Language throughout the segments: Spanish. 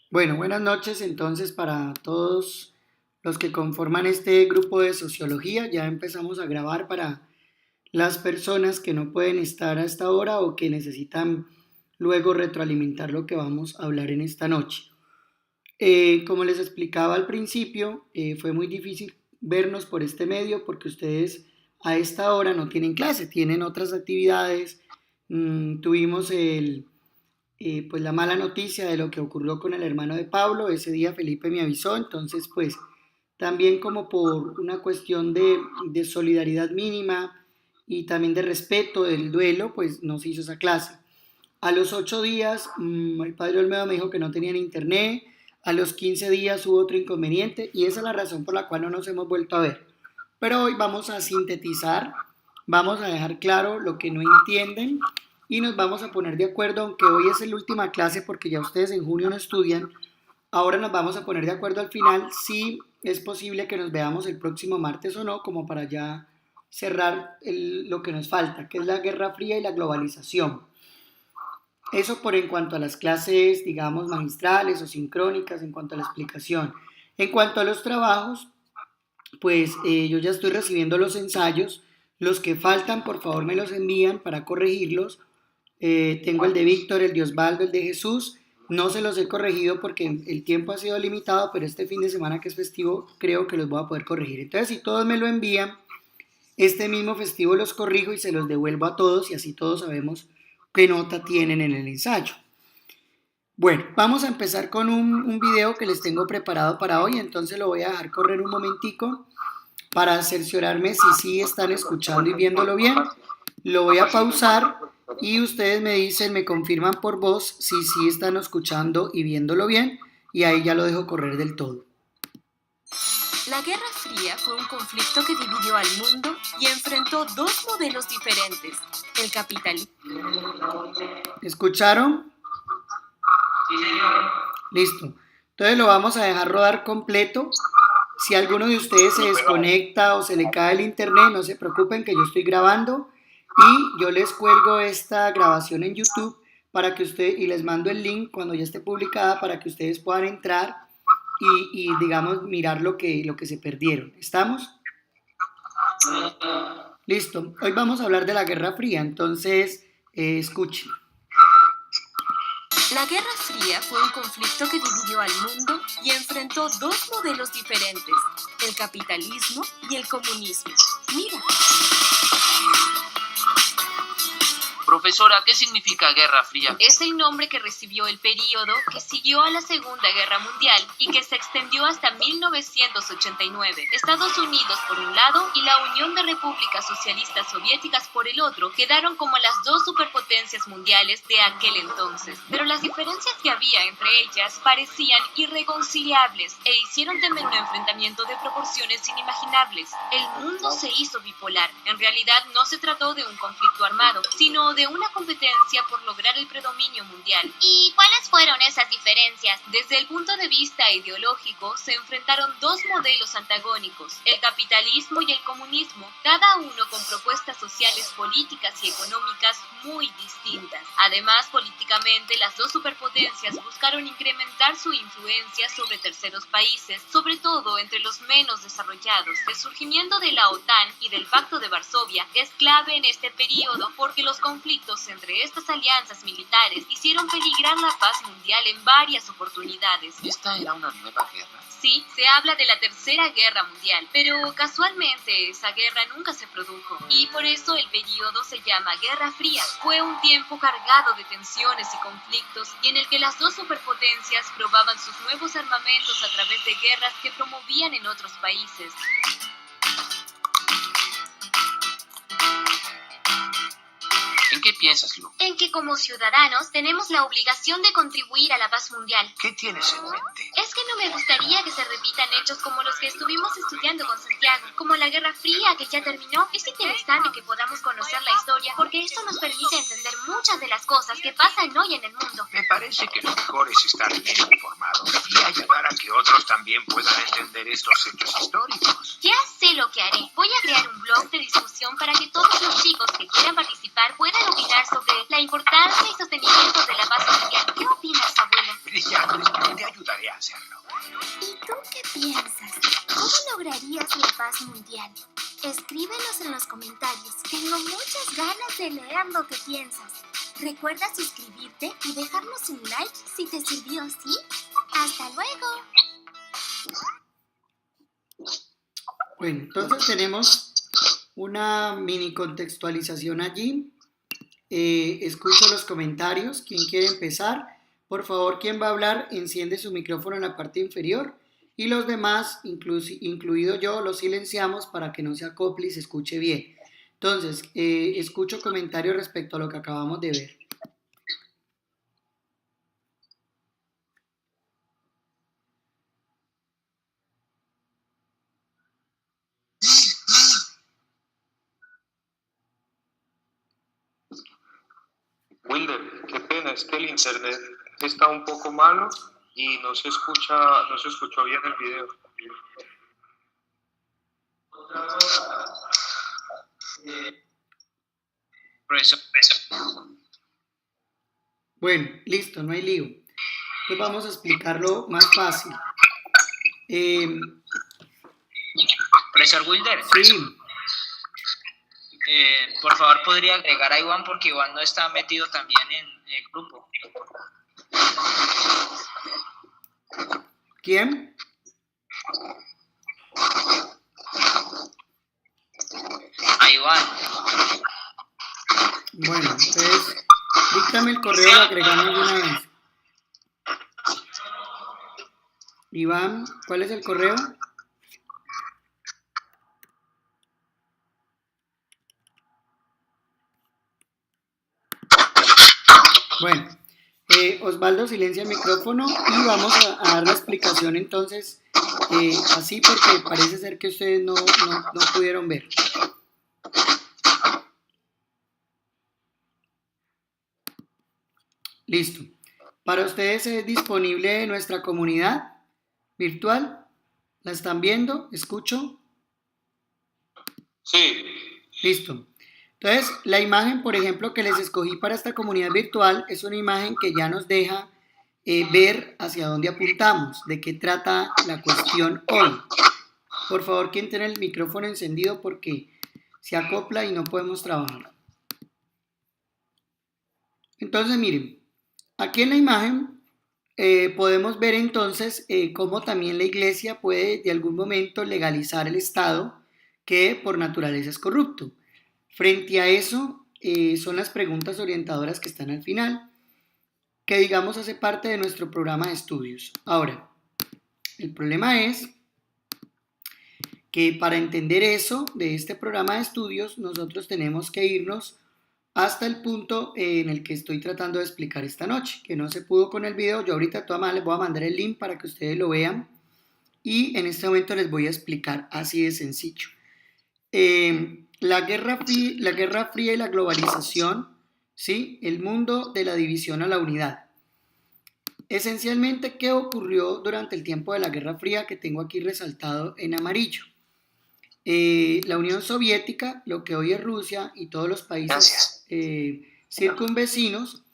Bueno, buenas noches entonces para todos los que conforman este grupo de sociología. Ya empezamos a grabar para las personas que no pueden estar a esta hora o que necesitan luego retroalimentar lo que vamos a hablar en esta noche. Como les explicaba al principio, fue muy difícil vernos por este medio porque ustedes a esta hora no tienen clase, tienen otras actividades. Tuvimos pues la mala noticia de lo que ocurrió con el hermano de Pablo. Ese día Felipe me avisó, entonces pues también como por una cuestión de solidaridad mínima y también de respeto del duelo, pues nos hizo esa clase. A los 8 días, el padre Olmedo me dijo que no tenían internet. A los 15 días hubo otro inconveniente y esa es la razón por la cual no nos hemos vuelto a ver. Pero hoy vamos a sintetizar, vamos a dejar claro lo que no entienden y nos vamos a poner de acuerdo, aunque hoy es la última clase porque ya ustedes en junio no estudian. Ahora nos vamos a poner de acuerdo al final si es posible que nos veamos el próximo martes o no, como para ya cerrar lo que nos falta, que es la Guerra Fría y la globalización. Eso por en cuanto a las clases, digamos, magistrales o sincrónicas, en cuanto a la explicación. En cuanto a los trabajos, pues yo ya estoy recibiendo los ensayos. Los que faltan, por favor, me los envían para corregirlos. Tengo el de Víctor, el de Osvaldo, el de Jesús. No se los he corregido porque el tiempo ha sido limitado, pero este fin de semana que es festivo creo que los voy a poder corregir. Entonces, si todos me lo envían, este mismo festivo los corrijo y se los devuelvo a todos y así todos sabemos qué nota tienen en el ensayo. Bueno, vamos a empezar con un video que les tengo preparado para hoy, entonces lo voy a dejar correr un momentico para cerciorarme si sí están escuchando y viéndolo bien. Lo voy a pausar y ustedes me dicen, me confirman por voz si sí están escuchando y viéndolo bien y ahí ya lo dejo correr del todo. La Guerra Fría fue un conflicto que dividió al mundo y enfrentó dos modelos diferentes, el capitalismo. ¿Escucharon? Listo. Entonces lo vamos a dejar rodar completo. Si alguno de ustedes se desconecta o se le cae el internet, no se preocupen que yo estoy grabando y yo les cuelgo esta grabación en YouTube para que usted y les mando el link cuando ya esté publicada para que ustedes puedan entrar y digamos mirar lo que se perdieron. ¿Estamos? Listo. Hoy vamos a hablar de la Guerra Fría, entonces escuchen. La Guerra Fría fue un conflicto que dividió al mundo y enfrentó dos modelos diferentes, el capitalismo y el comunismo. Mira. Profesora, ¿qué significa Guerra Fría? Es el nombre que recibió el período que siguió a la Segunda Guerra Mundial y que se extendió hasta 1989. Estados Unidos por un lado y la Unión de Repúblicas Socialistas Soviéticas por el otro quedaron como las dos superpotencias mundiales de aquel entonces. Pero las diferencias que había entre ellas parecían irreconciliables e hicieron temer un enfrentamiento de proporciones inimaginables. El mundo se hizo bipolar. En realidad no se trató de un conflicto armado, sino de una competencia por lograr el predominio mundial. ¿Y cuáles fueron esas diferencias? Desde el punto de vista ideológico, se enfrentaron dos modelos antagónicos, el capitalismo y el comunismo, cada uno con propuestas sociales, políticas y económicas muy distintas. Además, políticamente, las dos superpotencias buscaron incrementar su influencia sobre terceros países, sobre todo entre los menos desarrollados. El surgimiento de la OTAN y del Pacto de Varsovia es clave en este periodo porque los conflictos entre estas alianzas militares hicieron peligrar la paz mundial en varias oportunidades. ¿Esta era una nueva guerra? Sí, se habla de la Tercera Guerra Mundial, pero casualmente esa guerra nunca se produjo y por eso el periodo se llama Guerra Fría. Fue un tiempo cargado de tensiones y conflictos y en el que las dos superpotencias probaban sus nuevos armamentos a través de guerras que promovían en otros países. ¿En qué piensas, Lu? En que como ciudadanos tenemos la obligación de contribuir a la paz mundial. ¿Qué tienes en mente? Es que no me gustaría que se repitan hechos como los que estuvimos estudiando con Santiago, como la Guerra Fría que ya terminó. Es interesante que podamos conocer la historia porque esto nos permite entender muchas de las cosas que pasan hoy en el mundo. Me parece que lo mejor es estar bien informados y ayudar a que otros también puedan entender estos hechos históricos. Ya sé lo que haré. Voy a crear un blog de discusión para que todos los chicos que quieran participar puedan opinar sobre la importancia y sostenimiento de la paz mundial. ¿Qué opinas, abuela? Brillante. De ayudaré a hacerlo. ¿Y tú qué piensas? ¿Cómo lograrías la paz mundial? Escríbenos en los comentarios. Tengo muchas ganas de leer lo que piensas. Recuerda suscribirte y dejarnos un like si te sirvió, ¿sí? ¡Hasta luego! Bueno, entonces tenemos una mini contextualización allí. Escucho los comentarios. ¿Quién quiere empezar? Por favor, ¿quién va a hablar? Enciende su micrófono en la parte inferior y los demás, incluido yo, los silenciamos para que no se acople y se escuche bien. Entonces, escucho comentarios respecto a lo que acabamos de ver. Wilder, qué pena, es que el internet está un poco malo y no se escuchó bien el video. Profesor. Bueno, listo, no hay lío. Entonces vamos a explicarlo más fácil. Profesor Wilder, Sí, por favor podría agregar a Iván porque Iván no está metido también en el grupo. ¿quién? A Iván. Bueno, entonces, díctame el correo, lo agregamos de una vez. Iván, ¿cuál es el correo? Bueno, Osvaldo, silencia el micrófono y vamos a dar la explicación entonces así porque parece ser que ustedes no pudieron ver. Listo. Para ustedes es disponible nuestra comunidad virtual. ¿La están viendo? ¿Escucho? Sí. Listo. Entonces, la imagen, por ejemplo, que les escogí para esta comunidad virtual es una imagen que ya nos deja ver hacia dónde apuntamos, de qué trata la cuestión hoy. Por favor, ¿quién tiene el micrófono encendido? Porque se acopla y no podemos trabajar. Entonces, miren, aquí en la imagen podemos ver entonces cómo también la iglesia puede de algún momento legalizar el Estado que por naturaleza es corrupto. Frente a eso son las preguntas orientadoras que están al final, que digamos hace parte de nuestro programa de estudios. Ahora, el problema es que para entender eso de este programa de estudios, nosotros tenemos que irnos hasta el punto en el que estoy tratando de explicar esta noche, que no se pudo con el video. Yo ahorita de todas maneras les voy a mandar el link para que ustedes lo vean y en este momento les voy a explicar así de sencillo. La Guerra Fría y la globalización, ¿sí? El mundo de la división a la unidad. Esencialmente, ¿qué ocurrió durante el tiempo de la Guerra Fría que tengo aquí resaltado en amarillo? La Unión Soviética, lo que hoy es Rusia y todos los países circunvecinos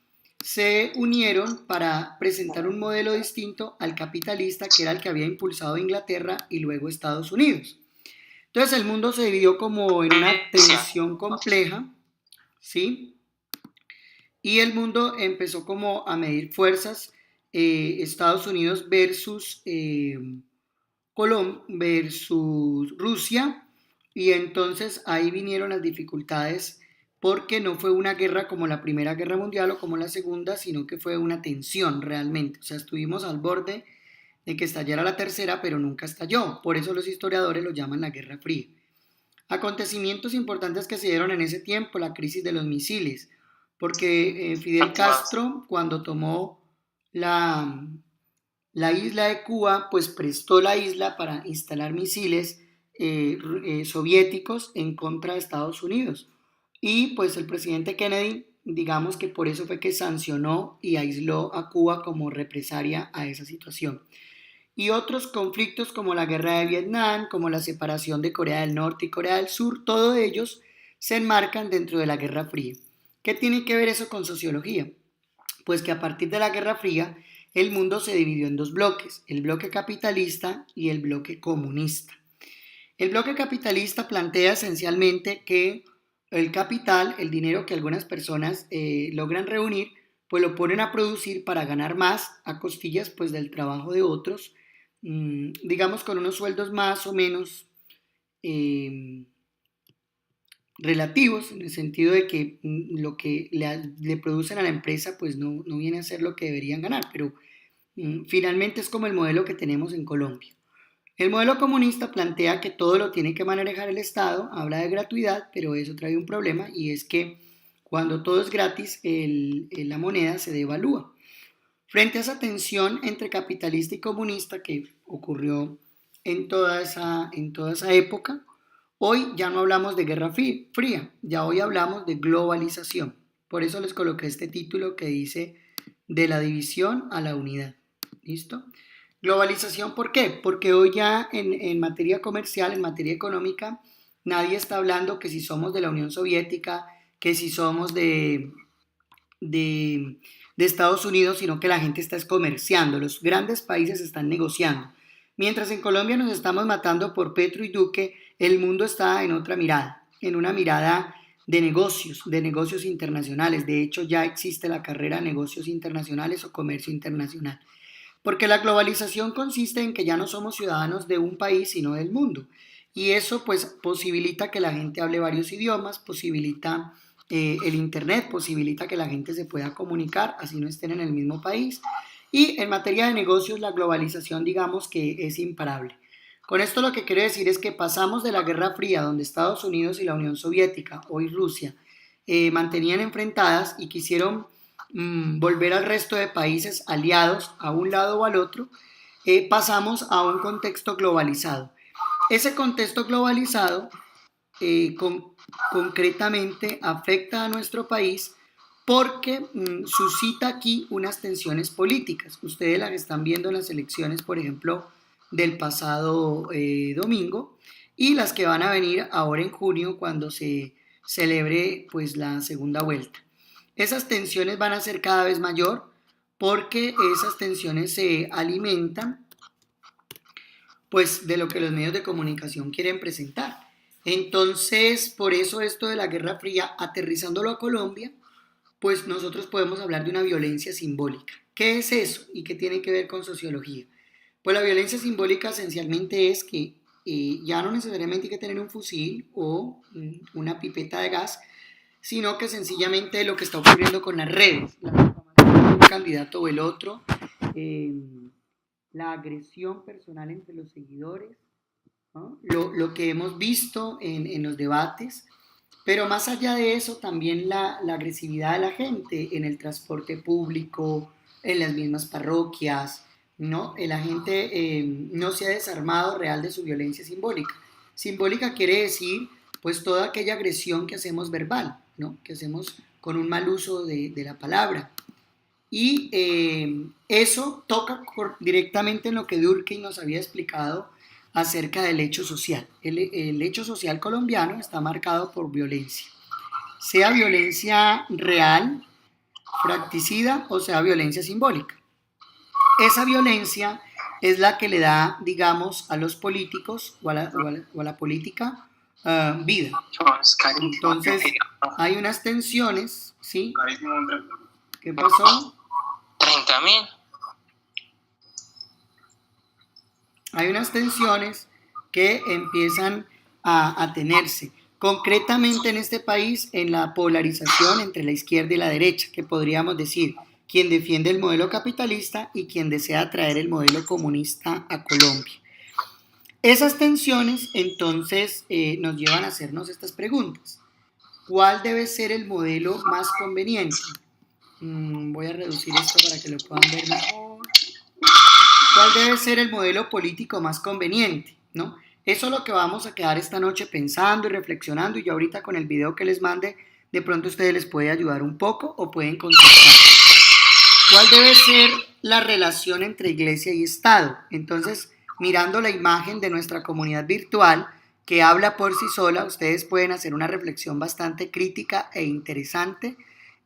se unieron para presentar un modelo distinto al capitalista que era el que había impulsado Inglaterra y luego Estados Unidos. Entonces el mundo se dividió como en una tensión compleja, ¿sí? Y el mundo empezó como a medir fuerzas, Estados Unidos versus versus Rusia, y entonces ahí vinieron las dificultades porque no fue una guerra como la Primera Guerra Mundial o como la Segunda, sino que fue una tensión realmente. O sea, estuvimos al borde de que estallara la tercera, pero nunca estalló. Por eso los historiadores lo llaman la Guerra Fría. Acontecimientos importantes que se dieron en ese tiempo, la crisis de los misiles, porque Fidel Castro, cuando tomó la isla de Cuba, pues prestó la isla para instalar misiles soviéticos en contra de Estados Unidos. Y pues el presidente Kennedy, digamos que por eso fue que sancionó y aisló a Cuba como represalia a esa situación. Y otros conflictos como la guerra de Vietnam, como la separación de Corea del Norte y Corea del Sur, todos ellos se enmarcan dentro de la Guerra Fría. ¿Qué tiene que ver eso con sociología? Pues que a partir de la Guerra Fría el mundo se dividió en dos bloques, el bloque capitalista y el bloque comunista. El bloque capitalista plantea esencialmente que el capital, el dinero que algunas personas logran reunir, pues lo ponen a producir para ganar más a costillas pues del trabajo de otros, digamos con unos sueldos más o menos eh, relativos, en el sentido de que lo que le producen a la empresa pues no viene a ser lo que deberían ganar, pero finalmente es como el modelo que tenemos en Colombia. El modelo comunista plantea que todo lo tiene que manejar el Estado, habla de gratuidad, pero eso trae un problema y es que cuando todo es gratis, la moneda se devalúa. Frente a esa tensión entre capitalista y comunista que ocurrió en toda esa época, hoy ya no hablamos de guerra fría, ya hoy hablamos de globalización. Por eso les coloqué este título que dice de la división a la unidad. ¿Listo? Globalización, ¿por qué? Porque hoy ya en materia comercial, en materia económica, nadie está hablando que si somos de la Unión Soviética, que si somos de Estados Unidos, sino que la gente está comerciando, los grandes países están negociando. Mientras en Colombia nos estamos matando por Petro y Duque, el mundo está en otra mirada, en una mirada de negocios internacionales. De hecho, ya existe la carrera de negocios internacionales o comercio internacional. Porque la globalización consiste en que ya no somos ciudadanos de un país, sino del mundo. Y eso pues posibilita que la gente hable varios idiomas, posibilita el internet, posibilita que la gente se pueda comunicar, así no estén en el mismo país. Y en materia de negocios, la globalización digamos que es imparable. Con esto lo que quiero decir es que pasamos de la Guerra Fría, donde Estados Unidos y la Unión Soviética, hoy Rusia, mantenían enfrentadas y quisieron volver al resto de países aliados a un lado o al otro, pasamos a un contexto globalizado. Ese contexto globalizado concretamente afecta a nuestro país porque suscita aquí unas tensiones políticas. Ustedes las están viendo en las elecciones, por ejemplo, del pasado domingo y las que van a venir ahora en junio cuando se celebre pues la segunda vuelta. Esas tensiones van a ser cada vez mayor porque esas tensiones se alimentan pues de lo que los medios de comunicación quieren presentar. Entonces, por eso esto de la Guerra Fría, aterrizándolo a Colombia, pues nosotros podemos hablar de una violencia simbólica. ¿Qué es eso y qué tiene que ver con sociología? Pues la violencia simbólica esencialmente es que ya no necesariamente hay que tener un fusil o una pipeta de gas, sino que sencillamente lo que está ocurriendo con las redes, la difamación de un candidato o el otro, la agresión personal entre los seguidores, ¿no? Lo que hemos visto en los debates, pero más allá de eso también la agresividad de la gente en el transporte público, en las mismas parroquias, ¿no? La gente no se ha desarmado real de su violencia simbólica. Simbólica quiere decir pues toda aquella agresión que hacemos verbal, ¿no? Que hacemos con un mal uso de la palabra. Y eso toca directamente en lo que Durkheim nos había explicado acerca del hecho social. El hecho social colombiano está marcado por violencia, sea violencia real, practicida o sea violencia simbólica. Esa violencia es la que le da, digamos, a los políticos o a la política vida. Entonces, hay unas tensiones, ¿sí? ¿Qué pasó? 30.000. Hay unas tensiones que empiezan a tenerse, concretamente en este país, en la polarización entre la izquierda y la derecha, que podríamos decir, quien defiende el modelo capitalista y quien desea traer el modelo comunista a Colombia. Esas tensiones entonces nos llevan a hacernos estas preguntas. ¿Cuál debe ser el modelo más conveniente? Voy a reducir esto para que lo puedan ver mejor. ¿Cuál debe ser el modelo político más conveniente? ¿No? Eso es lo que vamos a quedar esta noche pensando y reflexionando, y yo ahorita con el video que les mande, de pronto ustedes les puede ayudar un poco o pueden contestar. ¿Cuál debe ser la relación entre iglesia y Estado? Entonces, mirando la imagen de nuestra comunidad virtual que habla por sí sola, ustedes pueden hacer una reflexión bastante crítica e interesante.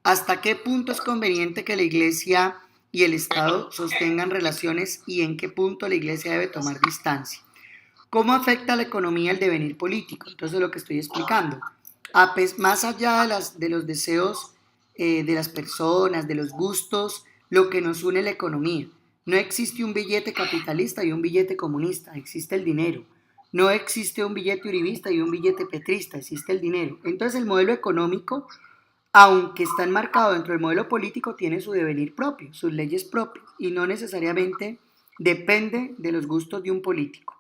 ¿Hasta qué punto es conveniente que la iglesia y el Estado sostengan relaciones y en qué punto la Iglesia debe tomar distancia. ¿Cómo afecta a la economía el devenir político? Entonces lo que estoy explicando, más allá de los deseos de las personas, de los gustos, lo que nos une es la economía. No existe un billete capitalista y un billete comunista, existe el dinero. No existe un billete uribista y un billete petrista, existe el dinero. Entonces el modelo económico, aunque está enmarcado dentro del modelo político, tiene su devenir propio, sus leyes propias, y no necesariamente depende de los gustos de un político.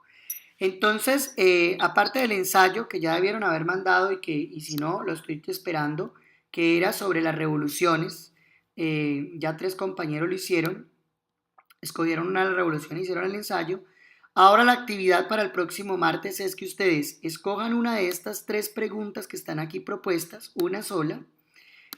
Entonces, aparte del ensayo que ya debieron haber mandado y si no, lo estoy esperando, que era sobre las revoluciones, ya 3 compañeros lo hicieron, escogieron una revolución y hicieron el ensayo. Ahora la actividad para el próximo martes es que ustedes escojan una de estas 3 preguntas que están aquí propuestas, una sola,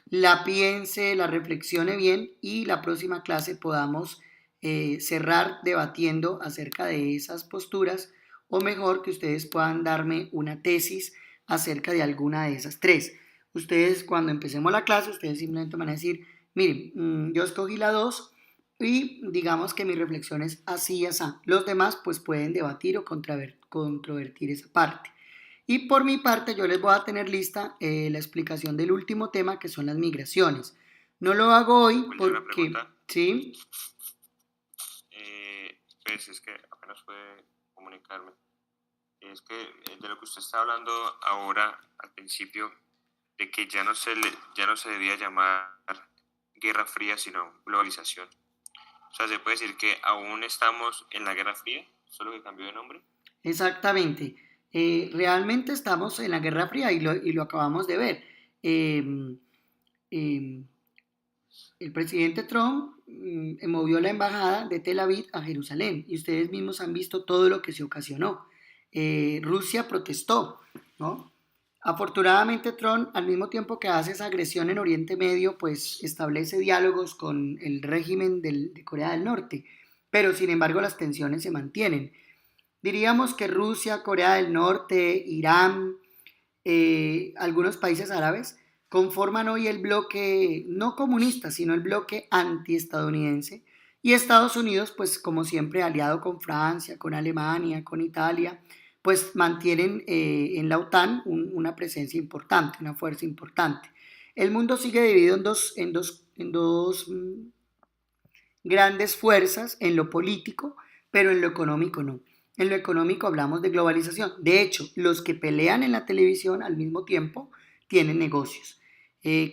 la piense, la reflexione bien y la próxima clase podamos cerrar debatiendo acerca de esas posturas, o mejor que ustedes puedan darme una tesis acerca de alguna de esas 3. Ustedes cuando empecemos la clase, ustedes simplemente van a decir, miren, yo escogí la 2 y digamos que mi reflexión es así y así. Los demás pues pueden debatir o controvertir esa parte. Y por mi parte yo les voy a tener lista la explicación del último tema, que son las migraciones. No lo hago hoy porque... ¿Sí? Pues es que apenas pude comunicarme. Es que de lo que usted está hablando ahora, al principio, de que ya no se debía llamar Guerra Fría, sino globalización. O sea, se puede decir que aún estamos en la Guerra Fría, solo que cambió de nombre. Exactamente. Realmente estamos en la Guerra Fría y lo acabamos de ver. El presidente Trump movió la embajada de Tel Aviv a Jerusalén y ustedes mismos han visto todo lo que se ocasionó. Rusia protestó, ¿no? Afortunadamente Trump, al mismo tiempo que hace esa agresión en Oriente Medio, pues establece diálogos con el régimen de Corea del Norte, pero sin embargo las tensiones se mantienen. Diríamos que Rusia, Corea del Norte, Irán, algunos países árabes conforman hoy el bloque no comunista, sino el bloque antiestadounidense, y Estados Unidos, pues como siempre aliado con Francia, con Alemania, con Italia, pues mantienen en la OTAN una presencia importante, una fuerza importante. El mundo sigue dividido en dos grandes fuerzas, en lo político, pero en lo económico no. En lo económico hablamos de globalización. De hecho, los que pelean en la televisión al mismo tiempo tienen negocios.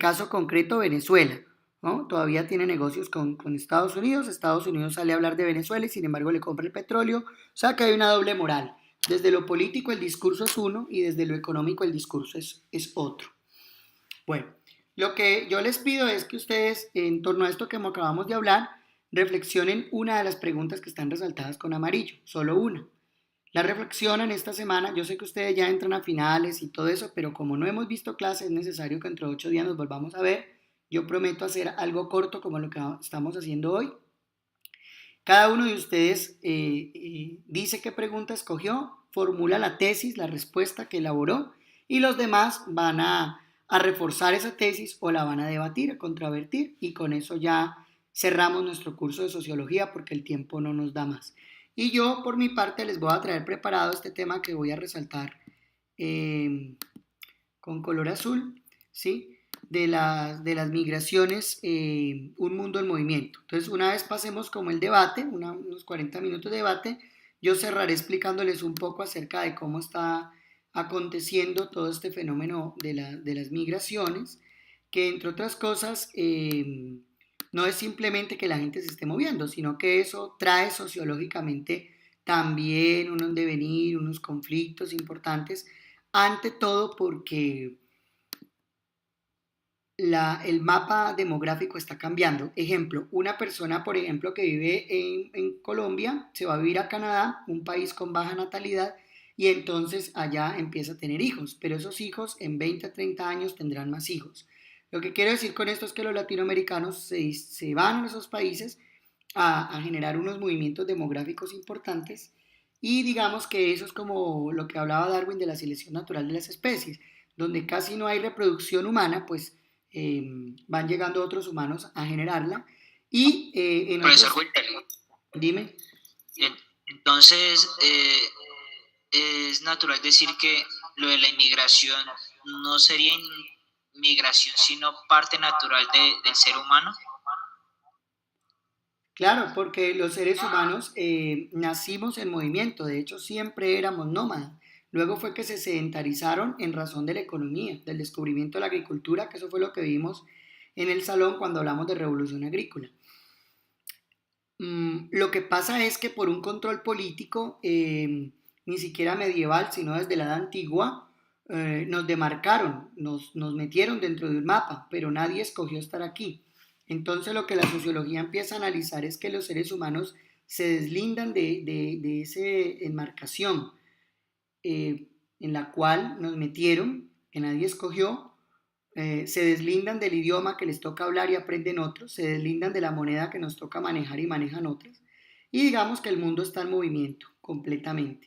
Caso concreto, Venezuela, ¿no? Todavía tiene negocios con Estados Unidos. Estados Unidos sale a hablar de Venezuela y sin embargo le compra el petróleo. O sea que hay una doble moral. Desde lo político el discurso es uno y desde lo económico el discurso es otro. Bueno, lo que yo les pido es que ustedes, en torno a esto que acabamos de hablar, reflexionen una de las preguntas que están resaltadas con amarillo, solo una. La reflexionan esta semana. Yo sé que ustedes ya entran a finales y todo eso, pero como no hemos visto clases, es necesario que dentro de 8 días nos volvamos a ver. Yo prometo hacer algo corto como lo que estamos haciendo hoy. Cada uno de ustedes dice qué pregunta escogió, formula la tesis, la respuesta que elaboró, y los demás van a reforzar esa tesis o la van a debatir, a controvertir, y con eso ya cerramos nuestro curso de sociología porque el tiempo no nos da más. Y yo, por mi parte, les voy a traer preparado este tema que voy a resaltar con color azul, ¿sí? De las migraciones, un mundo en movimiento. Entonces, una vez pasemos como el debate, unos 40 minutos de debate, yo cerraré explicándoles un poco acerca de cómo está aconteciendo todo este fenómeno de las migraciones, que entre otras cosas no es simplemente que la gente se esté moviendo, sino que eso trae sociológicamente también unos devenir, unos conflictos importantes, ante todo porque el mapa demográfico está cambiando. Ejemplo, una persona, por ejemplo, que vive en Colombia, se va a vivir a Canadá, un país con baja natalidad, y entonces allá empieza a tener hijos, pero esos hijos en 20 a 30 años tendrán más hijos. Lo que quiero decir con esto es que los latinoamericanos se van a esos países a generar unos movimientos demográficos importantes, y digamos que eso es como lo que hablaba Darwin de la selección natural de las especies, donde casi no hay reproducción humana, pues van llegando otros humanos a generarla, Y en Profesor otros, Wilber, dime. entonces es natural decir que lo de la inmigración no sería inmigración, sino parte natural del ser humano. Claro, porque los seres humanos nacimos en movimiento, de hecho siempre éramos nómadas. Luego fue que se sedentarizaron en razón de la economía, del descubrimiento de la agricultura, que eso fue lo que vimos en el salón cuando hablamos de revolución agrícola. Lo que pasa es que por un control político, ni siquiera medieval, sino desde la edad antigua, nos demarcaron, nos metieron dentro de un mapa, pero nadie escogió estar aquí. Entonces lo que la sociología empieza a analizar es que los seres humanos se deslindan de esa enmarcación en la cual nos metieron, que nadie escogió, se deslindan del idioma que les toca hablar y aprenden otros, se deslindan de la moneda que nos toca manejar y manejan otras, y digamos que el mundo está en movimiento completamente.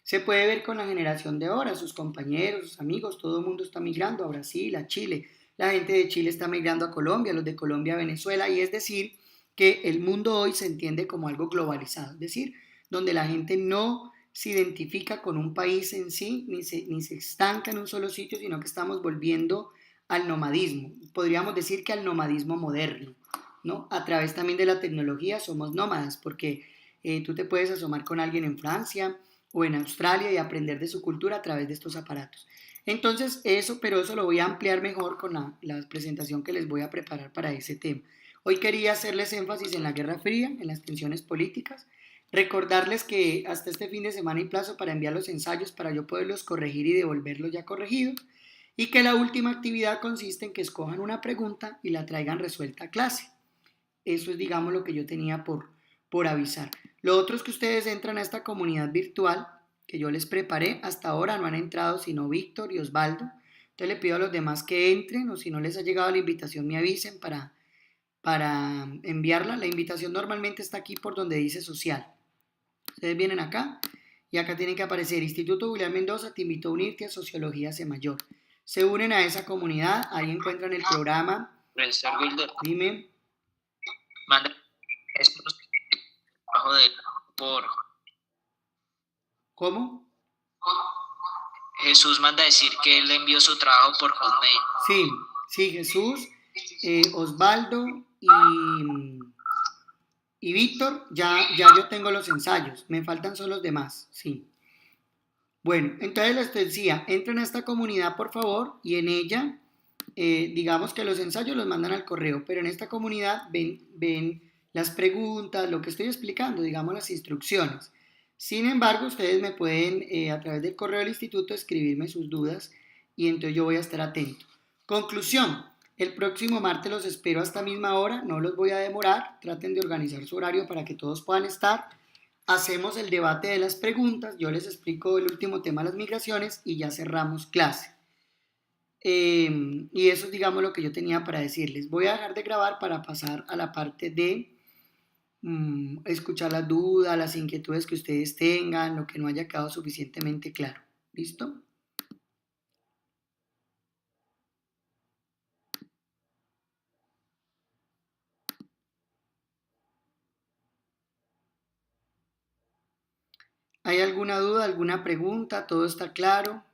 Se puede ver con la generación de ahora, sus compañeros, sus amigos, todo el mundo está migrando a Brasil, a Chile, la gente de Chile está migrando a Colombia, los de Colombia a Venezuela, y es decir, que el mundo hoy se entiende como algo globalizado, es decir, donde la gente no se identifica con un país en sí, ni se estanca en un solo sitio, sino que estamos volviendo al nomadismo. Podríamos decir que al nomadismo moderno, ¿no? A través también de la tecnología somos nómadas, porque tú te puedes asomar con alguien en Francia o en Australia y aprender de su cultura a través de estos aparatos. Entonces, pero eso lo voy a ampliar mejor con la presentación que les voy a preparar para ese tema. Hoy quería hacerles énfasis en la Guerra Fría, en las tensiones políticas, recordarles que hasta este fin de semana hay plazo para enviar los ensayos para yo poderlos corregir y devolverlos ya corregidos, y que la última actividad consiste en que escojan una pregunta y la traigan resuelta a clase. Eso es, digamos, lo que yo tenía por avisar. Lo otro es que ustedes entran a esta comunidad virtual que yo les preparé. Hasta ahora no han entrado sino Víctor y Osvaldo. Entonces le pido a los demás que entren, o si no les ha llegado la invitación me avisen para enviarla. La invitación normalmente está aquí por donde dice social. Ustedes vienen acá y acá tienen que aparecer Instituto Julián Mendoza, te invito a unirte a Sociología C Mayor. Se unen a esa comunidad, ahí encuentran el programa. Profesor Wilder, Dime. manda estos trabajo de por ¿Cómo? Jesús manda decir que él envió su trabajo por Hotmail. Sí, Jesús, Osvaldo y Víctor, ya yo tengo los ensayos, me faltan solo los demás, sí. Bueno, entonces les decía, entren a esta comunidad por favor y en ella, digamos que los ensayos los mandan al correo, pero en esta comunidad ven las preguntas, lo que estoy explicando, digamos las instrucciones. Sin embargo, ustedes me pueden a través del correo del instituto escribirme sus dudas y entonces yo voy a estar atento. Conclusión, el próximo martes los espero a esta misma hora, no los voy a demorar, traten de organizar su horario para que todos puedan estar. Hacemos el debate de las preguntas, yo les explico el último tema de las migraciones y ya cerramos clase. Y eso es, digamos, lo que yo tenía para decirles. Voy a dejar de grabar para pasar a la parte de escuchar las dudas, las inquietudes que ustedes tengan, lo que no haya quedado suficientemente claro. ¿Listo? ¿Hay alguna duda, alguna pregunta? ¿Todo está claro?